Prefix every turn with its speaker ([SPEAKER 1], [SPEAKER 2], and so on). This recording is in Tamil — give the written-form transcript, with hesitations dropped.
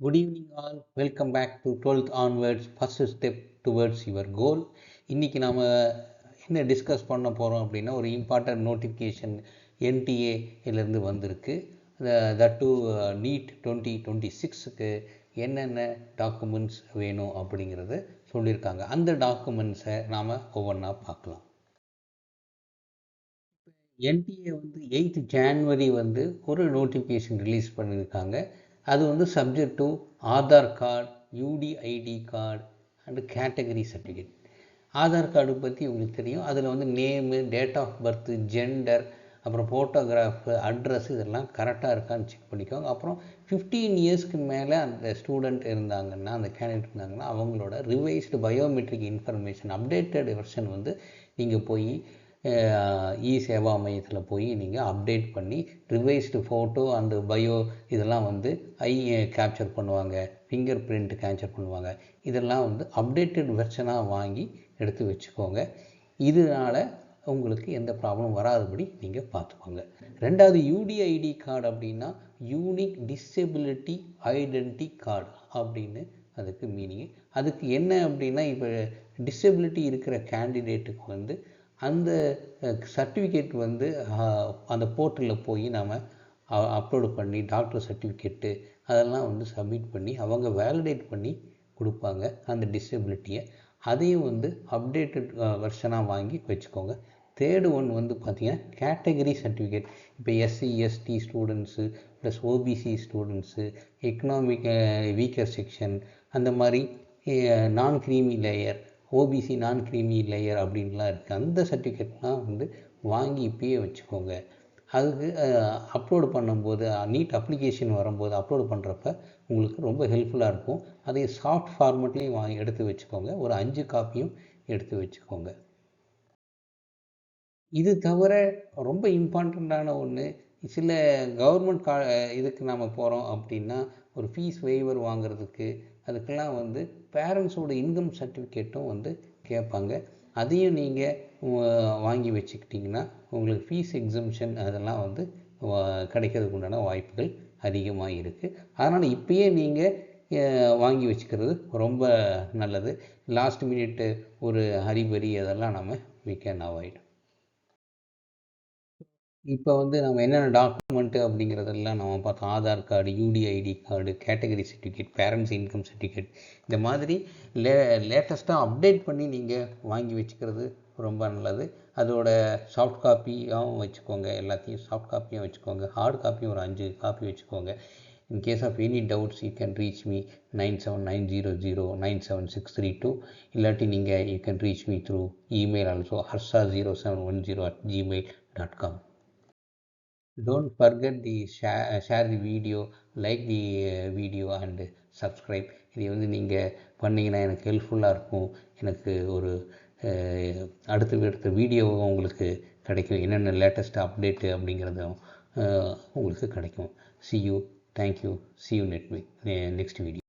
[SPEAKER 1] Good evening all. Welcome back to 12th onwards first step towards your goal. இன்னைக்கு நாம என்ன டிஸ்கஸ் பண்ண போகிறோம் அப்படின்னா ஒரு இம்பார்ட்டன்ட் நோட்டிஃபிகேஷன் என்டிஏலேருந்து வந்திருக்கு. தட் டு நீட் 2026க்கு என்னென்ன டாக்குமெண்ட்ஸ் வேணும் அப்படிங்கிறத சொல்லியிருக்காங்க. அந்த டாக்குமெண்ட்ஸை நாம் ஒவ்வொன்றா பார்க்கலாம். என்டிஏ 8th January ஒரு நோட்டிஃபிகேஷன் ரிலீஸ் பண்ணியிருக்காங்க. அது subject to Aadhaar card, UDID card and category certificate. Aadhaar card பற்றி உங்களுக்கு தெரியும். அதில் name, date of birth, gender, அப்புறம் ஃபோட்டோகிராஃபு, அட்ரஸ் இதெல்லாம் கரெக்டாக இருக்கான்னு செக் பண்ணிக்கோங்க. அப்புறம் 15 இயர்ஸ்க்கு மேலே அந்த ஸ்டூடெண்ட் இருந்தாங்கன்னா, அந்த கேண்டிடேட் இருந்தாங்கன்னா அவங்களோட revised biometric information updated version நீங்கள் போய் இ சேவா மையத்தில் போய் நீங்கள் அப்டேட் பண்ணி ரிவைஸ்டு ஃபோட்டோ அந்த பயோ இதெல்லாம் ஐ கேப்சர் பண்ணுவாங்க, ஃபிங்கர் பிரிண்ட் கேப்சர் பண்ணுவாங்க. இதெல்லாம் அப்டேட்டட் வெர்ஷனாக வாங்கி எடுத்து வச்சுக்கோங்க. இதனால் உங்களுக்கு எந்த ப்ராப்ளம் வராதபடி நீங்கள் பார்த்துக்கோங்க. ரெண்டாவது யூடிஐடி கார்டு அப்படின்னா யூனிக் டிசபிலிட்டி ஐடென்டி கார்டு அப்படின்னு அதுக்கு மீனிங். அதுக்கு என்ன அப்படின்னா, இப்போ டிசபிலிட்டி இருக்கிற கேண்டிடேட்டுக்கு அந்த சர்டிஃபிகேட் அந்த போர்ட்டலில் போய் நாம் அப்லோடு பண்ணி டாக்டர் சர்டிஃபிகேட்டு அதெல்லாம் சப்மிட் பண்ணி அவங்க வேலிடேட் பண்ணி கொடுப்பாங்க அந்த டிசபிலிட்டியை. அதையும் அப்டேட்டட் வெர்ஷனாக வாங்கி வச்சுக்கோங்க. தேர்டு ஒன் பார்த்திங்கன்னா கேட்டகரி சர்டிஃபிகேட். இப்போ SC ST students plus OBC students, economic weaker section, அந்த மாதிரி non creamy layer, OBC non creamy layer அப்படின்லாம் இருக்குது. அந்த சர்டிஃபிகேட்லாம் வாங்கி இப்பயே வச்சுக்கோங்க. அதுக்கு அப்லோடு பண்ணும்போது நீட் அப்ளிகேஷன் வரும்போது அப்லோடு பண்ணுறப்ப உங்களுக்கு ரொம்ப ஹெல்ப்ஃபுல்லாக இருக்கும். அதை சாஃப்ட் ஃபார்மேட்லேயும் எடுத்து வச்சுக்கோங்க. ஒரு 5 காப்பியும் எடுத்து வச்சுக்கோங்க. இது தவிர ரொம்ப இம்பார்ட்டண்ட்டான ஒன்று, சில கவர்மெண்ட் இதுக்கு நாம் போகிறோம் அப்படின்னா ஒரு ஃபீஸ் வெய்வர் வாங்கிறதுக்கு அதுக்கெல்லாம் பேரண்ட்ஸோட இன்கம் சர்டிஃபிகேட்டும் கேட்பாங்க. அதையும் நீங்கள் வாங்கி வச்சுக்கிட்டிங்கன்னா உங்களுக்கு ஃபீஸ் எக்ஸம்ஷன் அதெல்லாம் கிடைக்கிறதுக்கு உண்டான வாய்ப்புகள் அதிகமாக இருக்குது. அதனால் இப்பயே நீங்கள் வாங்கி வச்சுக்கிறது ரொம்ப நல்லது. லாஸ்ட் மினிட் ஒரு ஹரிபரி அதெல்லாம் we can avoid. இப்போ நம்ம என்னென்ன டாக்குமெண்ட்டு அப்படிங்கிறதெல்லாம் நம்ம பார்த்தோம். Aadhaar card, UDID card, category certificate, parents income certificate, இந்த மாதிரி லேட்டஸ்ட்டாக அப்டேட் பண்ணி நீங்கள் வாங்கி வச்சுக்கிறது ரொம்ப நல்லது. அதோட சாஃப்ட் காப்பியாகவும் வச்சுக்கோங்க. எல்லாத்தையும் சாஃப்ட் காப்பியும் வச்சுக்கோங்க. ஹார்ட் காப்பியும் ஒரு 5 காப்பி வச்சுக்கோங்க. In case of any doubts, you can reach me 9790097632. இல்லாட்டி நீங்கள் you can reach me through email also harsa0710@gmail.com. Don't forget the share the video, like the video and subscribe. இது நீங்கள் பண்ணிங்கன்னா எனக்கு ஹெல்ப்ஃபுல்லாக இருக்கும். எனக்கு ஒரு அடுத்த வீடியோவும் உங்களுக்கு கிடைக்கும். என்னென்ன லேட்டஸ்ட் அப்டேட்டு அப்படிங்கிறதும் உங்களுக்கு கிடைக்கும். See you. Thank you. See you next video.